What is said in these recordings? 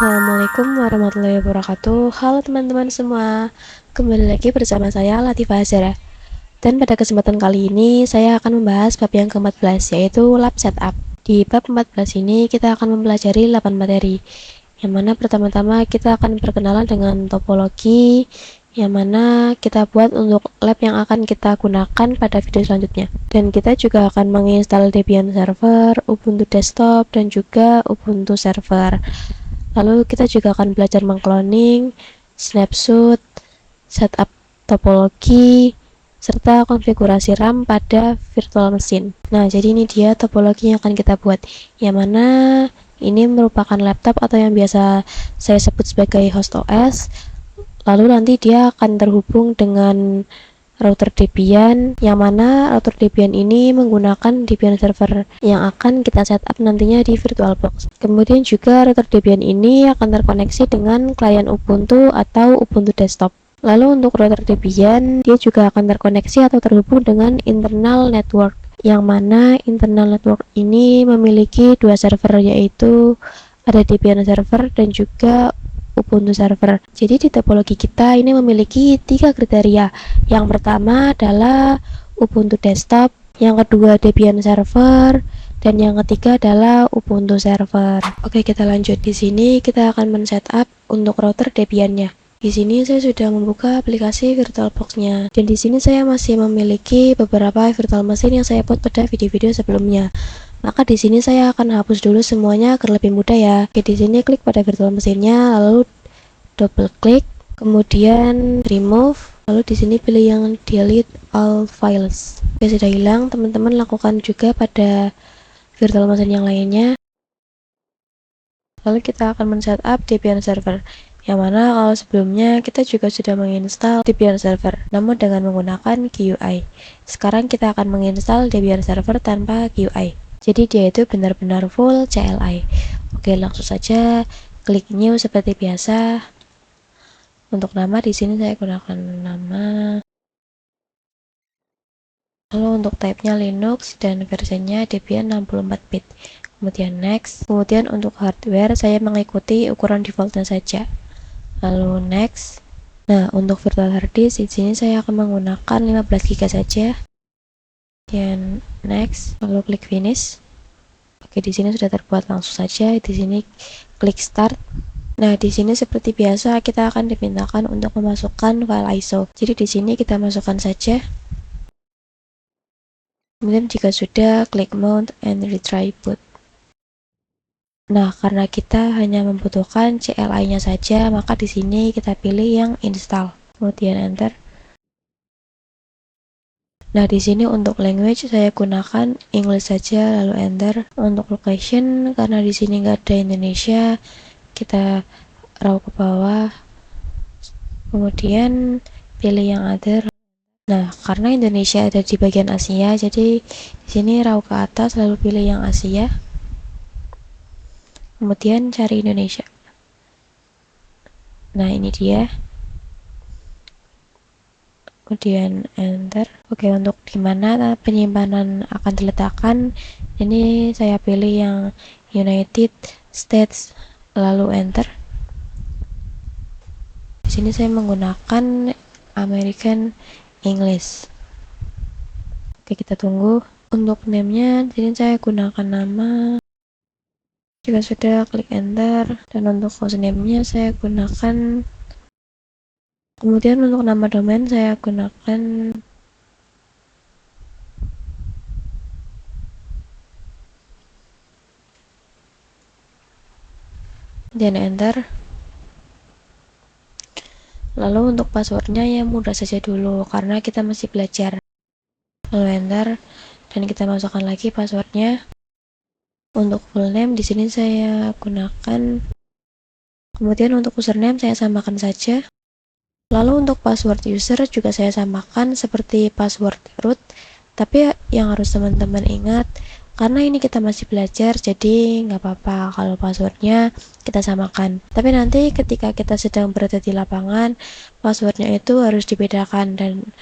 Assalamualaikum warahmatullahi wabarakatuh. Halo teman-teman semua, kembali lagi bersama saya Latifah Azara. Dan pada kesempatan kali ini saya akan membahas bab yang ke-14, yaitu lab setup. Di bab 14 ini kita akan mempelajari 8 materi, yang mana pertama-tama kita akan berkenalan dengan topologi, yang mana kita buat untuk lab yang akan kita gunakan pada video selanjutnya. Dan kita juga akan menginstal Debian Server, Ubuntu Desktop, dan juga Ubuntu Server. Lalu kita juga akan belajar mengcloning, snapshot, setup topologi, serta konfigurasi RAM pada virtual machine. Nah, jadi ini dia topologi yang akan kita buat, yang mana ini merupakan laptop atau yang biasa saya sebut sebagai host OS. Lalu nanti dia akan terhubung dengan router Debian, yang mana router Debian ini menggunakan Debian server yang akan kita setup nantinya di VirtualBox. Kemudian juga router Debian ini akan terkoneksi dengan klien Ubuntu atau Ubuntu Desktop. Lalu untuk router Debian, dia juga akan terkoneksi atau terhubung dengan internal network, yang mana internal network ini memiliki dua server, yaitu ada Debian server dan juga Ubuntu server. Jadi di topologi kita ini memiliki 3 kriteria. Yang pertama adalah Ubuntu desktop, yang kedua Debian server, dan yang ketiga adalah Ubuntu server. Oke, kita lanjut. Di sini kita akan men-setup untuk router Debiannya. Di sini saya sudah membuka aplikasi VirtualBox-nya, dan di sini saya masih memiliki beberapa virtual machine yang saya buat pada video-video sebelumnya. Maka di sini saya akan hapus dulu semuanya agar lebih mudah ya. Oke, di sini klik pada virtual machine-nya, lalu double klik, kemudian remove, lalu di sini pilih yang delete all files. Oke, sudah hilang. Teman-teman lakukan juga pada virtual machine yang lainnya. Lalu kita akan men-setup Debian server, yang mana kalau sebelumnya kita juga sudah menginstal Debian server, namun dengan menggunakan GUI. Sekarang kita akan menginstal Debian server tanpa GUI. Jadi dia itu benar-benar full CLI. Oke, langsung saja klik new seperti biasa. Untuk nama di sini saya gunakan nama. Lalu untuk type-nya Linux dan versinya Debian 64-bit. Kemudian next. Kemudian untuk hardware saya mengikuti ukuran defaultnya saja. Lalu next. Nah, untuk virtual hard disk di sini saya akan menggunakan 15 GB saja. Kemudian next, lalu klik finish. Oke, di sini sudah terbuat, langsung saja di sini klik start. Nah, di sini seperti biasa kita akan dimintakan untuk memasukkan file ISO. Jadi di sini kita masukkan saja. Kemudian jika sudah, klik mount and retry boot. Nah, karena kita hanya membutuhkan CLI-nya saja, maka di sini kita pilih yang install. Kemudian enter. Nah, di sini untuk language saya gunakan English saja, lalu enter. Untuk location, karena di sini nggak ada Indonesia, kita raw ke bawah. Kemudian pilih yang other. Nah, karena Indonesia ada di bagian Asia, jadi di sini raw ke atas, lalu pilih yang Asia. Kemudian cari Indonesia. Nah, ini dia. Kemudian enter. Oke, untuk dimana penyimpanan akan diletakkan, ini saya pilih yang United States, lalu enter. Di sini saya menggunakan American English. Oke, kita tunggu. Untuk name-nya, jadi saya gunakan nama. Jika sudah, klik enter. Dan untuk hostname-nya saya gunakan. Kemudian untuk nama domain saya gunakan dan enter. Lalu untuk passwordnya ya mudah saja dulu karena kita masih belajar. Lalu enter dan kita masukkan lagi passwordnya. Untuk full name di sini saya gunakan. Kemudian untuk username saya samakan saja. Lalu untuk password user juga saya samakan seperti password root, tapi yang harus teman-teman ingat, karena ini kita masih belajar, jadi nggak apa-apa kalau passwordnya kita samakan. Tapi nanti ketika kita sedang berada di lapangan, passwordnya itu harus dibedakan dan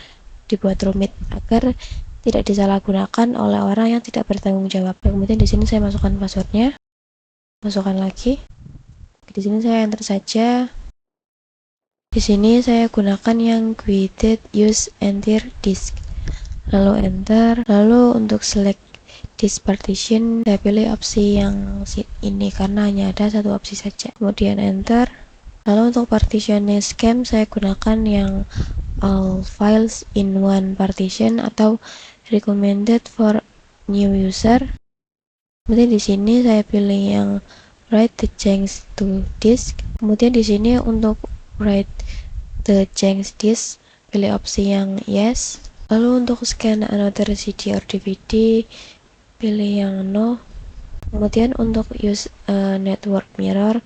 dibuat rumit agar tidak disalahgunakan oleh orang yang tidak bertanggung jawab. Kemudian di sini saya masukkan passwordnya, masukkan lagi. di sini saya enter saja. Di sini saya gunakan yang guided use entire disk. Lalu enter. Lalu untuk select disk partition, saya pilih opsi yang ini karena hanya ada satu opsi saja. Kemudian enter. Lalu untuk partitionnya scheme, saya gunakan yang all files in one partition atau recommended for new user. Kemudian di sini saya pilih yang write the change to disk. Kemudian di sini untuk write the change disk, pilih opsi yang yes. Lalu untuk scan another CD or DVD, pilih yang no. Kemudian untuk use network mirror,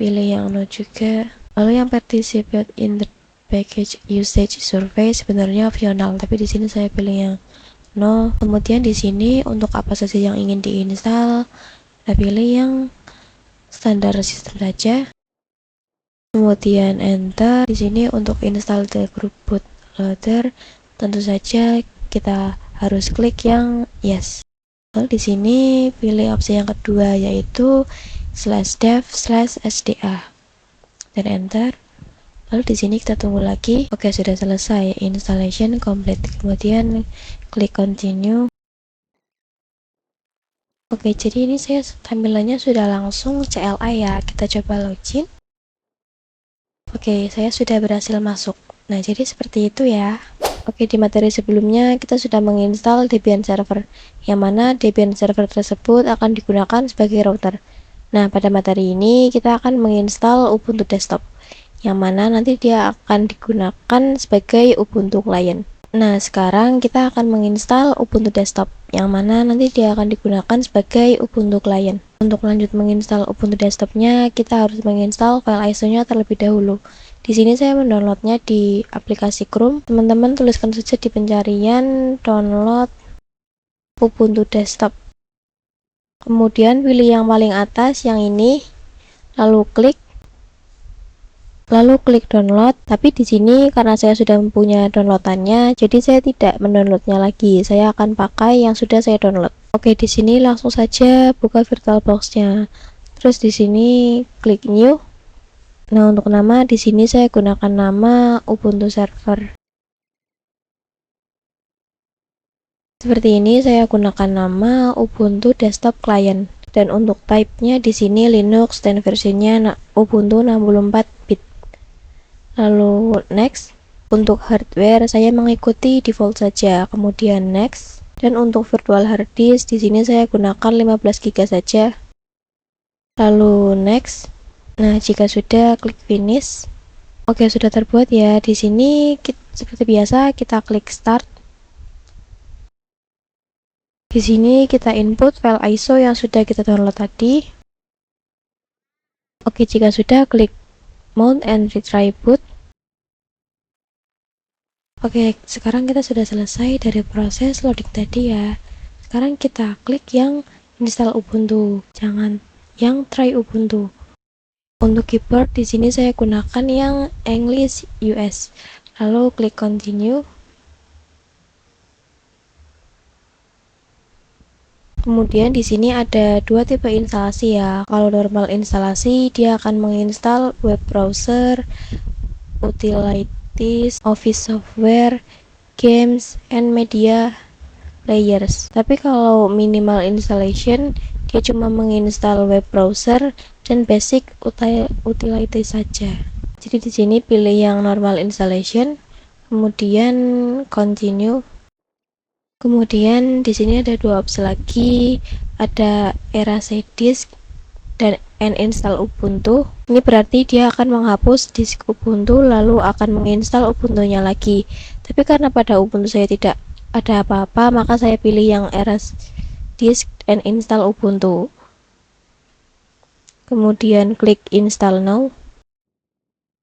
pilih yang no juga. Lalu yang participate in the package usage survey sebenarnya optional, tapi di sini saya pilih yang no. Kemudian di sini untuk apa saja yang ingin diinstal, saya pilih yang standar sistem saja. Kemudian enter. Di sini untuk install the group bootloader, tentu saja kita harus klik yang yes. Lalu di sini pilih opsi yang kedua yaitu /dev/sda dan enter. Lalu di sini kita tunggu lagi. Oke, sudah selesai, installation complete. Kemudian klik continue. Oke, jadi ini saya tampilannya sudah langsung CLI ya. Kita coba login. Oke, saya sudah berhasil masuk. Nah, jadi seperti itu ya. Oke, di materi sebelumnya kita sudah menginstal Debian Server, yang mana Debian Server tersebut akan digunakan sebagai router. Nah, pada materi ini kita akan menginstal Ubuntu Desktop, yang mana nanti dia akan digunakan sebagai Ubuntu Client. Nah, sekarang kita akan menginstal Ubuntu Desktop, yang mana nanti dia akan digunakan sebagai Ubuntu Client. Untuk lanjut menginstal Ubuntu Desktopnya, kita harus menginstal file ISO-nya terlebih dahulu. Di sini saya mendownloadnya di aplikasi Chrome. Teman-teman tuliskan saja di pencarian download Ubuntu Desktop. Kemudian pilih yang paling atas, yang ini, lalu klik download. Tapi di sini karena saya sudah mempunyai downloadannya, jadi saya tidak mendownloadnya lagi. Saya akan pakai yang sudah saya download. Oke, di sini langsung saja buka VirtualBox-nya. Terus di sini klik new. Nah, untuk nama di sini saya gunakan nama Ubuntu Server. Seperti ini saya gunakan nama Ubuntu Desktop Client. Dan untuk type-nya di sini Linux dan versinya Ubuntu 64 bit. Lalu next. Untuk hardware saya mengikuti default saja. Kemudian next. Dan untuk virtual hard disk di sini saya gunakan 15 GB saja. Lalu next. Nah, jika sudah klik finish. Oke, sudah terbuat ya. Di sini seperti biasa kita klik start. Di sini kita input file ISO yang sudah kita download tadi. Oke, jika sudah klik mount and retry boot. Oke, sekarang kita sudah selesai dari proses loading tadi ya. Sekarang kita klik yang install Ubuntu, jangan yang try Ubuntu. Untuk keyboard di sini saya gunakan yang English US. Lalu klik continue. Kemudian di sini ada dua tipe instalasi ya. Kalau normal instalasi dia akan menginstal web browser, utilities, office software, games, and media players. Tapi kalau minimal installation dia cuma menginstal web browser dan basic utilities saja. Jadi di sini pilih yang normal installation, kemudian continue. Kemudian di sini ada dua opsi lagi, ada erase disk dan uninstall Ubuntu. Ini berarti dia akan menghapus disk Ubuntu lalu akan menginstal Ubuntu-nya lagi. Tapi karena pada Ubuntu saya tidak ada apa-apa, maka saya pilih yang erase disk and install Ubuntu. Kemudian klik install now.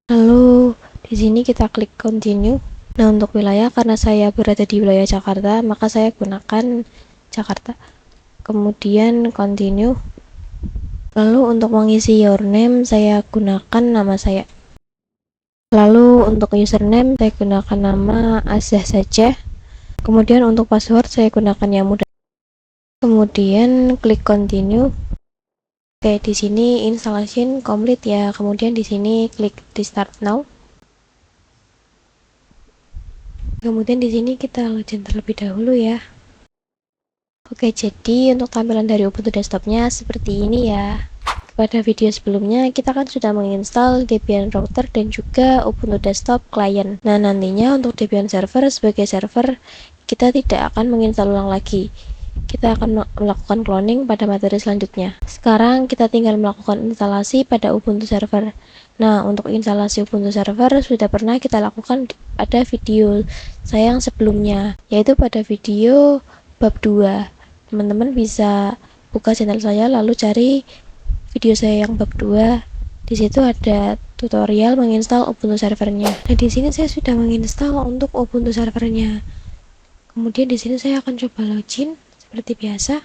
Lalu di sini kita klik continue. Nah, untuk wilayah karena saya berada di wilayah Jakarta, maka saya gunakan Jakarta. Kemudian continue. Lalu untuk mengisi username saya gunakan nama saya. Lalu untuk username saya gunakan nama Azah saja. Kemudian untuk password saya gunakan yang mudah. Kemudian klik continue. Oke, di sini installation complete ya. Kemudian di sini klik restart now. Kemudian di sini kita login terlebih dahulu ya. Oke, jadi untuk tampilan dari Ubuntu desktopnya seperti ini ya. Pada video sebelumnya kita kan sudah menginstal Debian Router dan juga Ubuntu Desktop Client. Nah, nantinya untuk Debian Server sebagai server kita tidak akan menginstal ulang lagi. Kita akan melakukan cloning pada materi selanjutnya. Sekarang kita tinggal melakukan instalasi pada Ubuntu Server. Nah, untuk instalasi Ubuntu Server sudah pernah kita lakukan pada video saya yang sebelumnya, yaitu pada video bab 2. Teman-teman bisa buka channel saya lalu cari video saya yang bab 2. Di situ ada tutorial menginstal Ubuntu servernya. Nah, di sini saya sudah menginstal untuk Ubuntu servernya. Kemudian di sini saya akan coba login seperti biasa.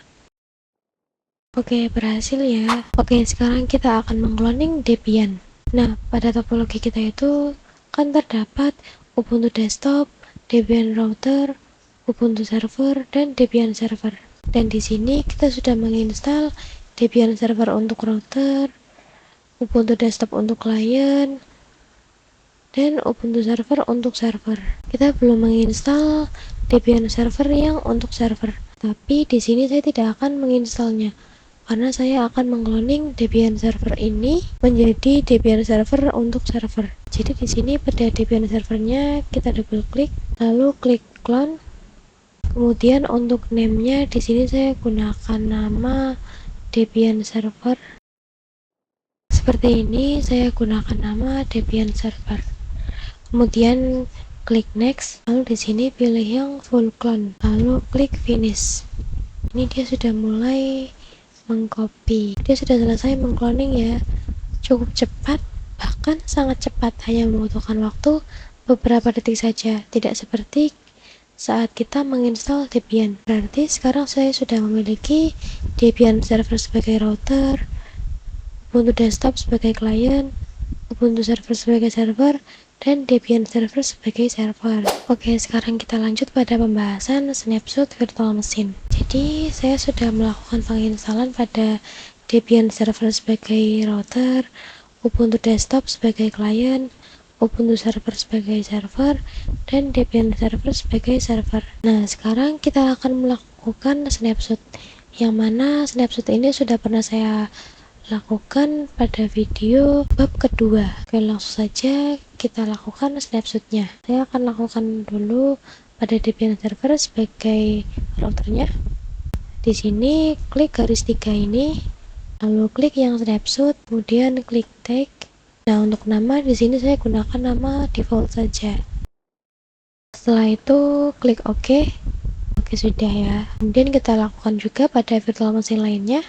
Oke, berhasil ya. Oke, sekarang kita akan mengcloning Debian. Nah, pada topologi kita itu kan terdapat Ubuntu Desktop, Debian Router, Ubuntu Server, dan Debian Server. Dan di sini kita sudah menginstal Debian Server untuk router, Ubuntu Desktop untuk client, dan Ubuntu Server untuk server. Kita belum menginstal Debian Server yang untuk server. Tapi di sini saya tidak akan menginstalnya karena saya akan mengcloning Debian Server ini menjadi Debian Server untuk server. Jadi di sini pada Debian servernya kita double klik, lalu klik clone. Kemudian untuk name-nya di sini saya gunakan nama Debian Server. Seperti ini, saya gunakan nama Debian Server. Kemudian klik next, lalu di sini pilih yang full clone, lalu klik finish. Ini dia sudah mulai mengcopy. Dia sudah selesai mengcloning ya. Cukup cepat, bahkan sangat cepat, hanya membutuhkan waktu beberapa detik saja. Tidak seperti saat kita menginstal Debian. Berarti sekarang saya sudah memiliki Debian Server sebagai router, Ubuntu Desktop sebagai client, Ubuntu Server sebagai server, dan Debian Server sebagai server. Oke, sekarang kita lanjut pada pembahasan snapshot virtual machine. Jadi, saya sudah melakukan penginstalan pada Debian Server sebagai router, Ubuntu Desktop sebagai client, Ubuntu Server sebagai server, dan Debian Server sebagai server. Nah, sekarang kita akan melakukan snapshot, yang mana snapshot ini sudah pernah saya lakukan pada video bab kedua. Oke, langsung saja kita lakukan snapshotnya. Saya akan lakukan dulu pada Debian Server sebagai routernya. Di sini klik garis 3 ini, lalu klik yang snapshot, kemudian klik tag. Nah, untuk nama di sini saya gunakan nama default saja. Setelah itu klik OK. Oke, sudah ya. Kemudian kita lakukan juga pada virtual machine lainnya.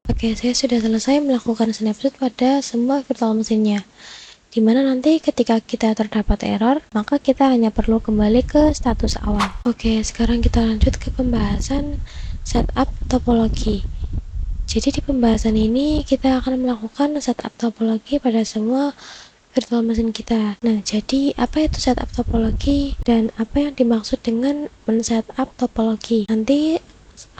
Oke, saya sudah selesai melakukan snapshot pada semua virtual mesinnya. Dimana nanti ketika kita terdapat error, maka kita hanya perlu kembali ke status awal. Oke, sekarang kita lanjut ke pembahasan setup topologi. Jadi di pembahasan ini kita akan melakukan setup topologi pada semua virtual machine kita. Nah, jadi apa itu setup topologi dan apa yang dimaksud dengan men-setup topologi? Nanti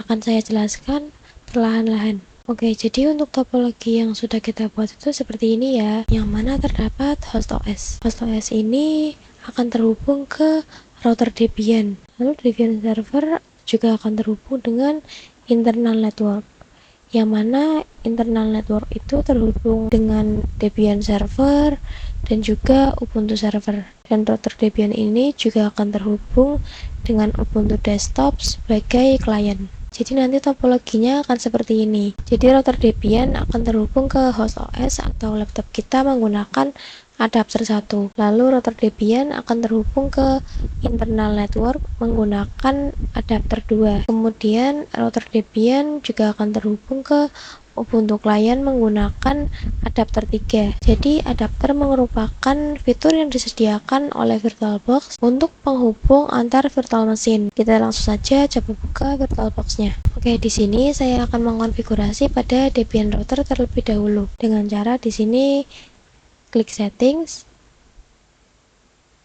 akan saya jelaskan perlahan-lahan. Oke, jadi untuk topologi yang sudah kita buat itu seperti ini ya, yang mana terdapat host OS. Host OS ini akan terhubung ke router Debian. Lalu Debian server juga akan terhubung dengan internal network, yang mana internal network itu terhubung dengan Debian server dan juga Ubuntu server. Dan router Debian ini juga akan terhubung dengan Ubuntu Desktop sebagai klien. Jadi nanti topologinya akan seperti ini. Jadi router Debian akan terhubung ke host OS atau laptop kita menggunakan adapter 1. Lalu router Debian akan terhubung ke internal network menggunakan adapter 2. Kemudian router Debian juga akan terhubung ke Ubuntu Client menggunakan adapter 3. Jadi adapter merupakan fitur yang disediakan oleh VirtualBox untuk penghubung antar virtual machine. Kita langsung saja coba buka VirtualBox-nya. Oke, di sini saya akan mengkonfigurasi pada Debian router terlebih dahulu dengan cara di sini klik settings,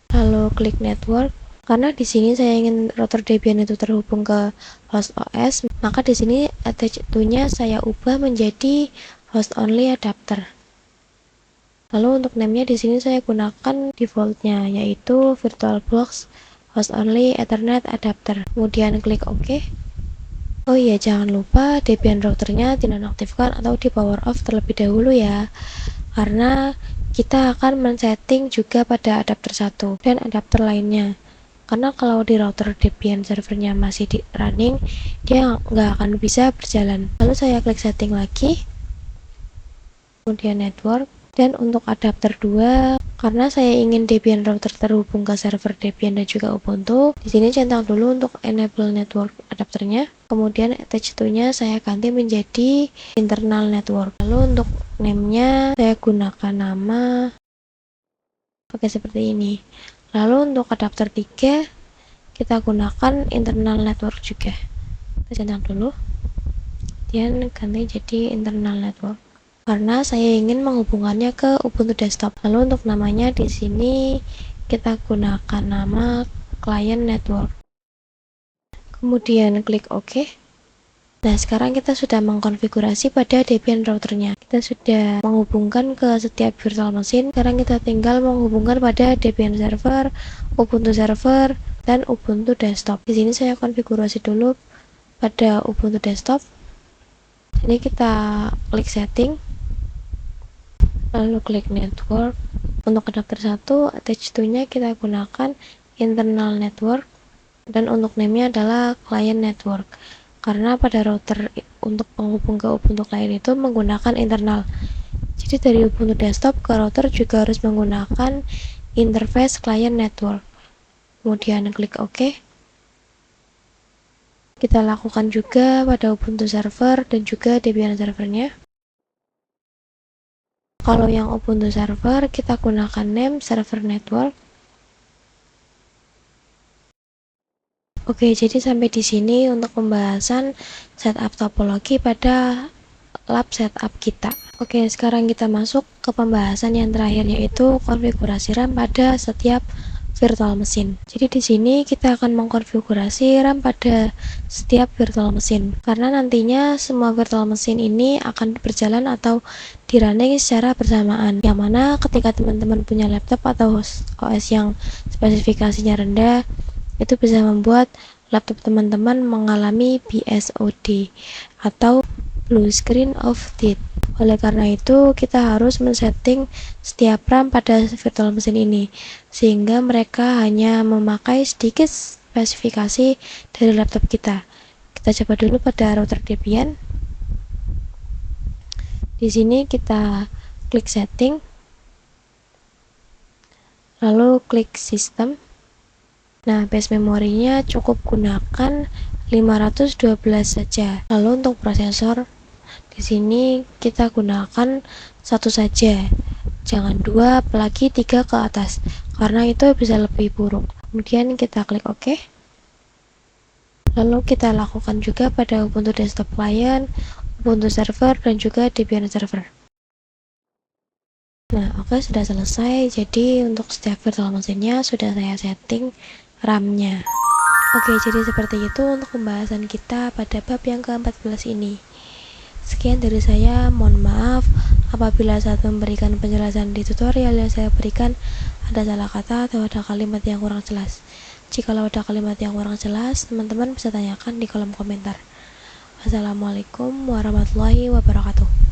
lalu klik network. Karena di sini saya ingin router Debian itu terhubung ke host OS, Maka di sini attach to-nya saya ubah menjadi host only adapter. Lalu untuk name-nya di sini saya gunakan default-nya, yaitu VirtualBox host only Ethernet adapter. Kemudian klik OK. Oh iya, jangan lupa Debian routernya dinonaktifkan atau di power off terlebih dahulu ya, karena kita akan men-setting juga pada adapter 1 dan adapter lainnya. Karena kalau di router Debian servernya masih di running, dia nggak akan bisa berjalan. Lalu saya klik setting lagi, kemudian network, dan untuk adapter 2, karena saya ingin Debian router terhubung ke server Debian dan juga Ubuntu, di sini centang dulu untuk enable network adapternya, kemudian attach to-nya saya ganti menjadi internal network. Lalu untuk name-nya saya gunakan nama seperti ini. Lalu untuk adapter 3 kita gunakan internal network juga. Kita centang dulu, kemudian ganti jadi internal network karena saya ingin menghubungkannya ke Ubuntu desktop. Lalu untuk namanya di sini kita gunakan nama client network. Kemudian klik OK. Nah, sekarang kita sudah mengkonfigurasi pada Debian routernya. Kita sudah menghubungkan ke setiap virtual machine. Sekarang kita tinggal menghubungkan pada Debian server, Ubuntu server, dan Ubuntu desktop. Di sini saya konfigurasi dulu pada Ubuntu desktop. Jadi kita klik setting, lalu klik network. Untuk adapter 1, attach to-nya kita gunakan internal network, dan untuk name-nya adalah client network. Karena pada router untuk penghubung ke Ubuntu client itu menggunakan internal. Jadi dari Ubuntu desktop ke router juga harus menggunakan interface client network. Kemudian klik OK. Kita lakukan juga pada Ubuntu server dan juga Debian servernya. Kalau yang Ubuntu server kita gunakan name server network. Oke, jadi sampai di sini untuk pembahasan setup topologi pada lab setup kita. Oke, sekarang kita masuk ke pembahasan yang terakhir, yaitu konfigurasi RAM pada setiap virtual machine. Jadi di sini kita akan mengkonfigurasi RAM pada setiap virtual machine, karena nantinya semua virtual machine ini akan berjalan atau di running secara bersamaan, yang mana ketika teman-teman punya laptop atau OS yang spesifikasinya rendah, itu bisa membuat laptop teman-teman mengalami BSOD atau Blue Screen of Death. Oleh karena itu, kita harus men-setting setiap RAM pada virtual machine ini, sehingga mereka hanya memakai sedikit spesifikasi dari laptop kita. Kita coba dulu pada router Debian. Di sini kita klik setting, lalu klik sistem. Nah, base memorinya cukup gunakan 512 saja. Lalu untuk prosesor, di sini kita gunakan satu saja, jangan dua, apalagi 3 ke atas, karena itu bisa lebih buruk. Kemudian kita klik OK. Lalu kita lakukan juga pada Ubuntu desktop client, Ubuntu server, dan juga Debian server. Nah, oke, sudah selesai. Jadi untuk setiap virtual machine-nya sudah saya setting RAM-nya. Oke, jadi seperti itu untuk pembahasan kita pada bab yang ke-14 ini. Sekian dari saya, mohon maaf apabila saat memberikan penjelasan di tutorial yang saya berikan ada salah kata atau ada kalimat yang kurang jelas. Jikalau ada kalimat yang kurang jelas, teman-teman bisa tanyakan di kolom komentar. Wassalamualaikum warahmatullahi wabarakatuh.